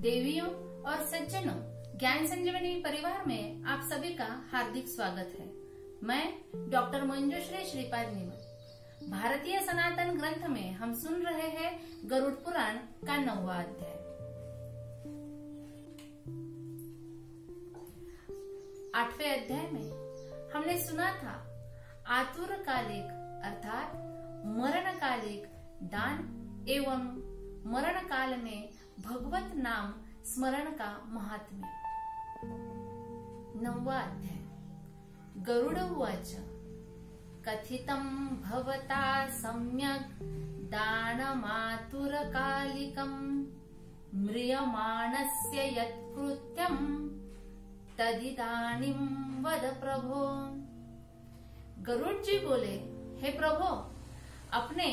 देवियों और सज्जनों, ज्ञान संजीवनी परिवार में आप सभी का हार्दिक स्वागत है। मैं डॉक्टर मंजुश्री श्रीपाद नीमत। भारतीय सनातन ग्रंथ में हम सुन रहे हैं गरुड़ पुराण का 9वां अध्याय। आठवें अध्याय में हमने सुना था आतुर कालिक अर्थात मरण कालिक दान एवं मरण काल में भगवत नाम स्मरण का महात्म्य। 9वां अध्याय। गरुड़ उवाच कथितं भवता सम्यक् दानमातुर कालिकं म्रियमाणस्य यत्कृत्यं तदिदानीं वद प्रभो। गरुड़ जी बोले, हे प्रभो, अपने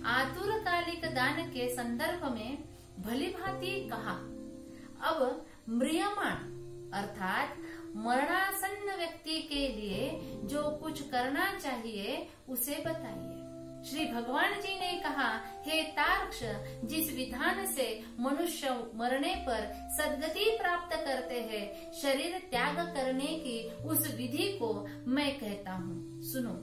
आतुर कालिक दान के संदर्भ में भली भांति कहा। अब म्रियमाण अर्थात मरणासन्न व्यक्ति के लिए जो कुछ करना चाहिए उसे बताइए। श्री भगवान जी ने कहा, हे तार्क्ष, जिस विधान से मनुष्य मरने पर सद्गति प्राप्त करते हैं, शरीर त्याग करने की उस विधि को मैं कहता हूँ, सुनो।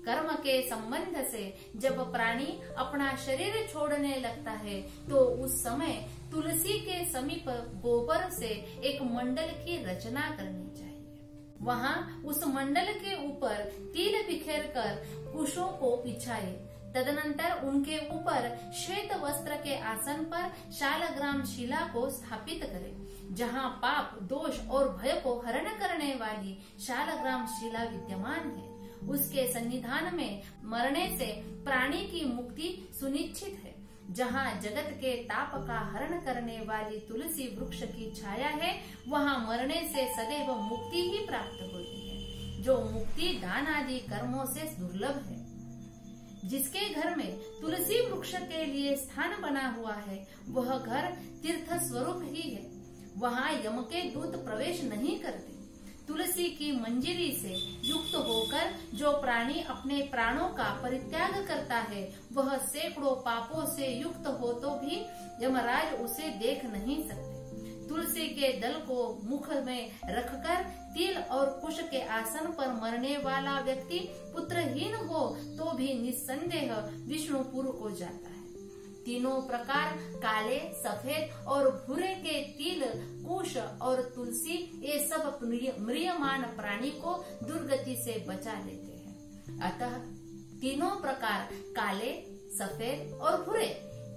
कर्म के संबंध से जब प्राणी अपना शरीर छोड़ने लगता है तो उस समय तुलसी के समीप गोबर से एक मंडल की रचना करनी चाहिए। वहाँ उस मंडल के ऊपर तिल बिखेर कर कुशों को बिछाए। तदनंतर उनके ऊपर श्वेत वस्त्र के आसन पर शालग्राम शिला को स्थापित करें। जहाँ पाप, दोष और भय को हरण करने वाली शालग्राम शिला विद्यमान है, उसके सन्निधान में मरने से प्राणी की मुक्ति सुनिश्चित है। जहाँ जगत के ताप का हरण करने वाली तुलसी वृक्ष की छाया है, वहाँ मरने से सदैव मुक्ति ही प्राप्त होती है, जो मुक्ति दान आदि कर्मों से दुर्लभ है। जिसके घर में तुलसी वृक्ष के लिए स्थान बना हुआ है, वह घर तीर्थ स्वरूप ही है। वहाँ यम के दूत प्रवेश नहीं करते। तुलसी की मंजरी से युक्त होकर जो प्राणी अपने प्राणों का परित्याग करता है, वह सैकड़ों पापों से युक्त हो तो भी यमराज उसे देख नहीं सकते। तुलसी के दल को मुख में रखकर तिल और कुश के आसन पर मरने वाला व्यक्ति पुत्रहीन हो तो भी निस्संदेह विष्णुपुर को जाता है। तीनों प्रकार काले, सफेद और भूरे के तिल, कुश और तुलसी, ये सब म्रियमाण प्राणी को दुर्गति से बचा लेते हैं। अतः तीनों प्रकार काले, सफेद और भूरे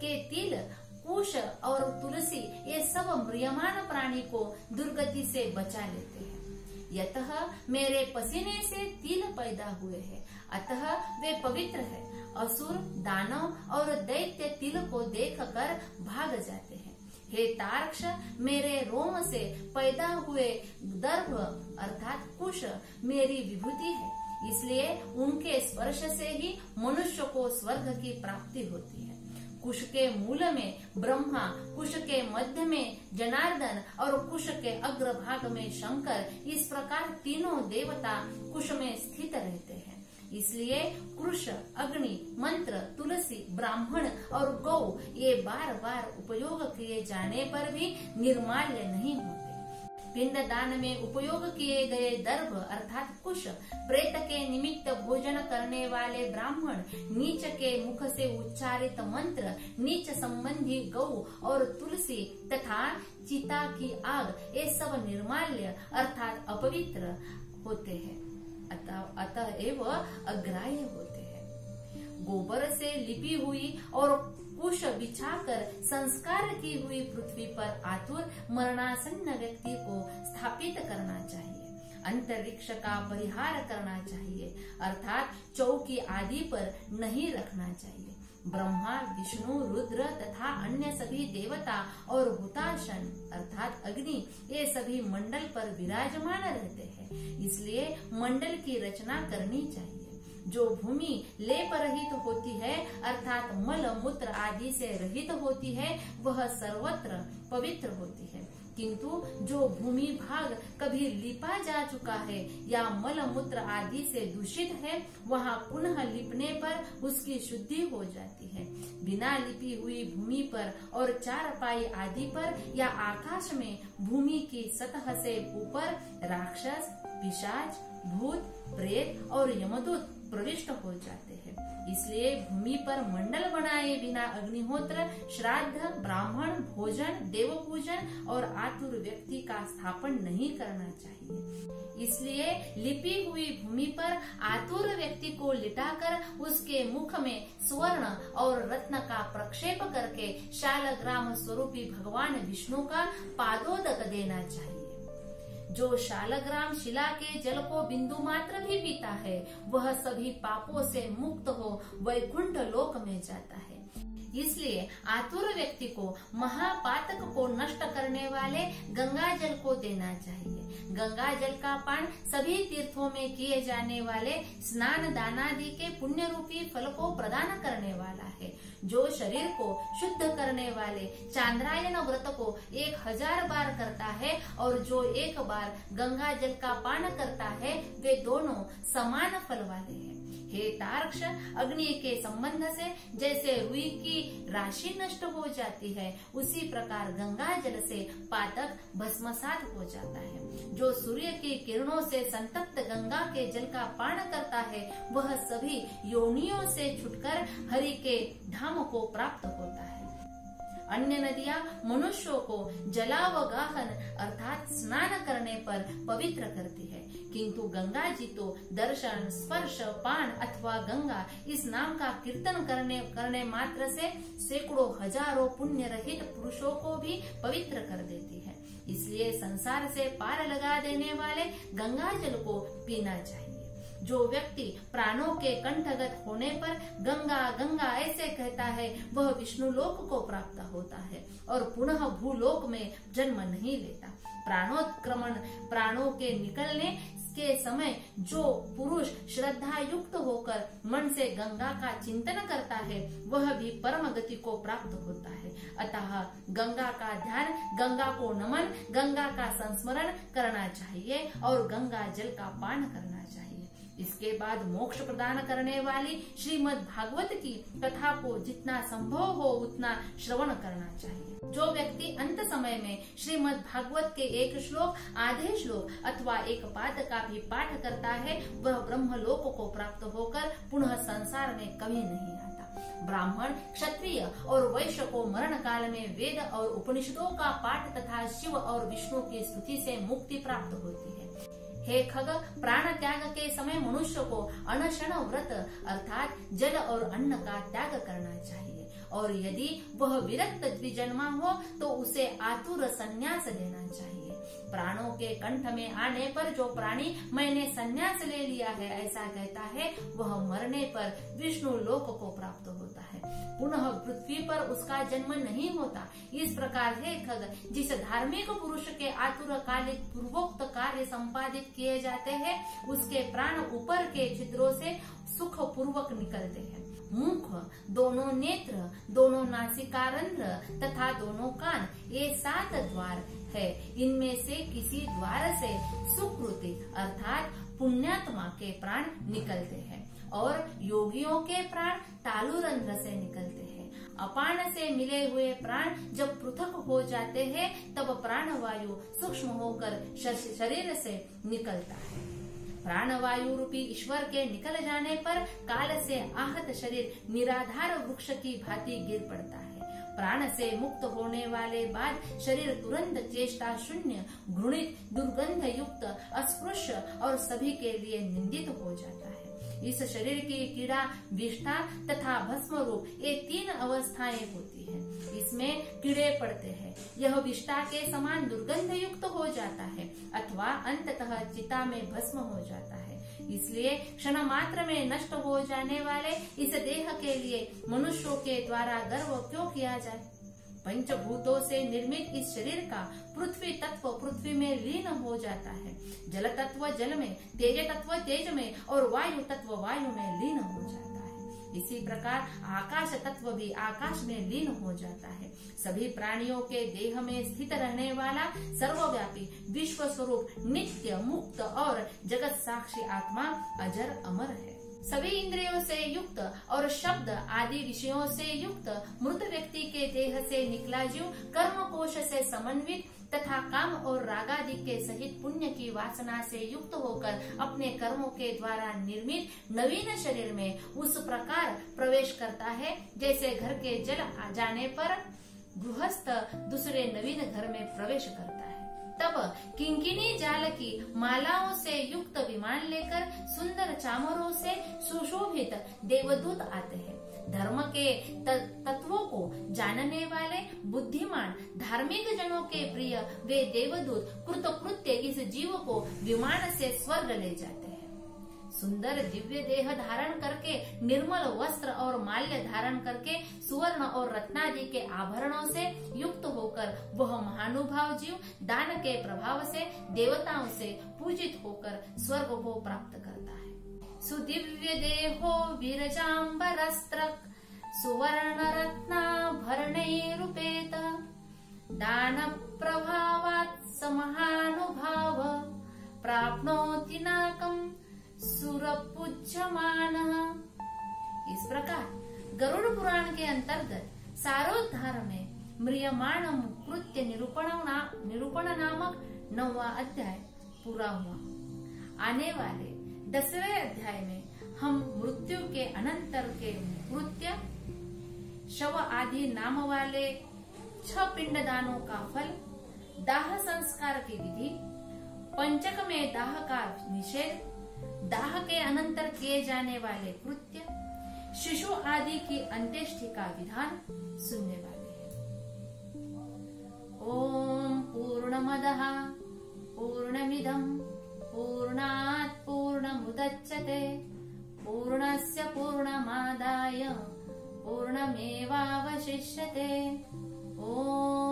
के तिल, कुश और तुलसी, ये सब म्रियमाण प्राणी को दुर्गति से बचा लेते हैं। यतः मेरे पसीने से तिल पैदा हुए हैं, अतः वे पवित्र है। असुर, दानव और दैत्य तिल को देखकर भाग जाते हैं। हे तार्क्ष, मेरे रोम से पैदा हुए दर्भ अर्थात कुश मेरी विभूति है, इसलिए उनके स्पर्श से ही मनुष्य को स्वर्ग की प्राप्ति होती है। कुश के मूल में ब्रह्मा, कुश के मध्य में जनार्दन और कुश के अग्रभाग में शंकर, इस प्रकार तीनों देवता कुश में स्थित रहते हैं। इसलिए कृष, अग्नि, मंत्र, तुलसी, ब्राह्मण और गौ ये बार बार उपयोग किए जाने पर भी निर्माल्य नहीं होते। पिंड दान में उपयोग किए गए दर्भ अर्थात कुश, प्रेत के निमित्त भोजन करने वाले ब्राह्मण, नीच के मुख से उच्चारित मंत्र, नीच संबंधी गौ और तुलसी तथा चिता की आग, ये सब निर्माल्य अर्थात अपवित्र होते हैं, अतएव अग्राह्य होते हैं। गोबर से लिपी हुई और कुश बिछाकर संस्कार की हुई पृथ्वी पर आतुर मरणासन्न व्यक्ति को स्थापित करना चाहिए। अंतरिक्ष का परिहार करना चाहिए अर्थात चौकी आदि पर नहीं रखना चाहिए। ब्रह्मा, विष्णु, रुद्र तथा अन्य सभी देवता और हुताशन अर्थात अग्नि, ये सभी मंडल पर विराजमान रहते हैं, इसलिए मंडल की रचना करनी चाहिए। जो भूमि लेप रहित होती है अर्थात मल मूत्र आदि से रहित होती है, वह सर्वत्र पवित्र होती है। किंतु जो भूमि भाग कभी लिपा जा चुका है या मल मूत्र आदि से दूषित है, वहाँ पुनः लिपने पर उसकी शुद्धि हो जाती है। बिना लिपी हुई भूमि पर और चारपाई आदि पर या आकाश में भूमि की सतह से ऊपर राक्षस, पिशाच, भूत, प्रेत और यमदूत प्रविष्ट हो जाते हैं। इसलिए भूमि पर मंडल बनाए बिना अग्निहोत्र, श्राद्ध, ब्राह्मण, भोजन, देव पूजन और आतुर व्यक्ति का स्थापन नहीं करना चाहिए। इसलिए लिपी हुई भूमि पर आतुर व्यक्ति को लिटाकर उसके मुख में स्वर्ण और रत्न का प्रक्षेप करके शालग्राम स्वरूपी भगवान विष्णु का पादोदक देना चाहिए। जो शालग्राम शिला के जल को बिंदु मात्र भी पीता है वह सभी पापों से मुक्त हो वैकुंठ लोक में जाता है। इसलिए आतुर व्यक्ति को महापातक को नष्ट करने वाले गंगा जल को देना चाहिए। गंगा जल का पान सभी तीर्थों में किए जाने वाले स्नान दानादि के पुण्य रूपी फल को प्रदान करने वाला है। जो शरीर को शुद्ध करने वाले चांद्रायन व्रत को 1000 बार करता है और जो एक बार गंगा जल का पान करता है वे दोनों समान फल वाले हैं। हे तार्क्ष, अग्नि के संबंध से जैसे रुई की राशि नष्ट हो जाती है उसी प्रकार गंगा जल से पातक भस्मसात हो जाता है। जो सूर्य की किरणों से संतप्त गंगा के जल का पान करता है वह सभी योनियों से छुटकर हरि के धाम को प्राप्त होता है। अन्य नदियां मनुष्यों को जलावगाहन अर्थात स्नान करने पर पवित्र करती है, किंतु गंगा जी तो दर्शन, स्पर्श, पान अथवा गंगा इस नाम का कीर्तन करने मात्र से सैकड़ों हजारों पुण्य रहित पुरुषों को भी पवित्र कर देती है। इसलिए संसार से पार लगा देने वाले गंगा जल को पीना चाहिए। जो व्यक्ति प्राणों के कंठगत होने पर गंगा गंगा ऐसे कहता है वह विष्णु लोक को प्राप्त होता है और पुनः भूलोक में जन्म नहीं लेता। प्राणोत्क्रमण प्राणों के निकलने के समय जो पुरुष श्रद्धा युक्त होकर मन से गंगा का चिंतन करता है वह भी परम गति को प्राप्त होता है। अतः गंगा का ध्यान, गंगा को नमन, गंगा का संस्मरण करना चाहिए और गंगा जल का पान करना चाहिए। इसके बाद मोक्ष प्रदान करने वाली श्रीमद् भागवत की कथा को जितना संभव हो उतना श्रवण करना चाहिए। जो व्यक्ति अंत समय में श्रीमद् भागवत के एक श्लोक, आधे श्लोक अथवा एक पाद का भी पाठ करता है वह ब्रह्मलोक को प्राप्त होकर पुनः संसार में कभी नहीं आता। ब्राह्मण, क्षत्रिय और वैश्य को मरण काल में वेद और उपनिषदों का पाठ तथा शिव और विष्णु की स्तुति से मुक्ति प्राप्त होती है। हे खग, प्राण त्याग के समय मनुष्य को अनशन व्रत अर्थात जल और अन्न का त्याग करना चाहिए और यदि वह विरक्त द्विजन्मा हो तो उसे आतुर संन्यास लेना चाहिए। प्राणों के कंठ में आने पर जो प्राणी मैंने संन्यास ले लिया है ऐसा कहता है वह मरने पर विष्णु लोक को प्राप्त होता है, पुनः पृथ्वी पर उसका जन्म नहीं होता। इस प्रकार हे खग, जिस धार्मिक पुरुष के आतुर कालिक पूर्वोक्त कार्य संपादित किए जाते हैं उसके प्राण ऊपर के छिद्रों से सुख पूर्वक निकलते हैं। मुख, दोनों नेत्र, दोनों नासिकारंध्र तथा दोनों कान ये 7 द्वार है। इनमें से किसी द्वार से सुकृति अर्थात पुण्यात्मा के प्राण निकलते हैं और योगियों के प्राण तालुरंध्र से निकलते हैं। अपान से मिले हुए प्राण जब पृथक हो जाते हैं तब प्राणवायु सूक्ष्म होकर शरीर से निकलता है। प्राणवायु रूपी ईश्वर के निकल जाने पर काल से आहत शरीर निराधार वृक्ष की भांति गिर पड़ता है। प्राण से मुक्त होने वाले बाद शरीर तुरंत चेष्टा शून्य, घृणित, दुर्गंध युक्त, अस्पृश्य और सभी के लिए निंदित हो जाता है। इस शरीर की कीड़ा, विष्ठा तथा भस्म रूप ये 3 अवस्थाएं होती हैं। इसमें कीड़े पड़ते हैं, यह विष्ठा के समान दुर्गंध युक्त हो जाता है अथवा अंततः चिता में भस्म हो जाता है। इसलिए क्षण मात्र में नष्ट हो जाने वाले इस देह के लिए मनुष्यों के द्वारा गर्व क्यों किया जाए। पंचभूतों से निर्मित इस शरीर का पृथ्वी तत्व पृथ्वी में लीन हो जाता है, जल तत्व जल में, तेज तत्व तेज में और वायु तत्व वायु में लीन हो जाता है। इसी प्रकार आकाश तत्व भी आकाश में लीन हो जाता है। सभी प्राणियों के देह में स्थित रहने वाला सर्वव्यापी विश्व स्वरूप नित्य मुक्त और जगत साक्षी आत्मा अजर अमर है। सभी इंद्रियों से युक्त और शब्द आदि विषयों से युक्त मृत व्यक्ति के देह से निकला जीव कर्म कोश से समन्वित तथा काम और राग आदि के सहित पुण्य की वासना से युक्त होकर अपने कर्मों के द्वारा निर्मित नवीन शरीर में उस प्रकार प्रवेश करता है जैसे घर के जल आ जाने पर गृहस्थ दूसरे नवीन घर में प्रवेश करता है। तब किंकिनी जाल की मालाओं से युक्त विमान लेकर सुंदर चामरों से सुशोभित देवदूत आते हैं। धर्म के तत्वों को जानने वाले बुद्धिमान धार्मिक जनों के प्रिय वे देवदूत कृतकृत्य इस जीव को विमान से स्वर्ग ले जाते हैं। सुंदर दिव्य देह धारण करके निर्मल वस्त्र और माल्य धारण करके सुवर्ण और रत्नादि के आभरणों से युक्त होकर वह महानुभाव जीव दान के प्रभाव से देवताओं से पूजित होकर स्वर्ग को प्राप्त करता है। सुदिव्य देहो विरजाम्बरस्त्रक सुवर्ण रत्नाभरणैरुपेत दान प्रभावात् समहानुभाव प्राप्नोति नाकम् सुरपूज्यमानः। इस प्रकार गरुड़ पुराण के अंतर्गत सारोद्धार में म्रियमाण कृत्य निरूपण नामक 9वां अध्याय पूरा हुआ। आने वाले 10वें अध्याय में हम मृत्यु के अनंतर के कृत्य शव आदि नाम वाले 6 पिंडदानों का फल, दाह संस्कार की विधि, पंचक में दाह का निषेध, दाह के अनंतर किए जाने वाले कृत्य, शिशु आदि की अंत्येष्टि का विधान सुनने वाले हैं। ओम पूर्णमदः पूर्णमिदं पूर्णात् पूर्णमुदच्यते पूर्णस्य पूर्णमादाय पूर्णमेवावशिष्यते। ओम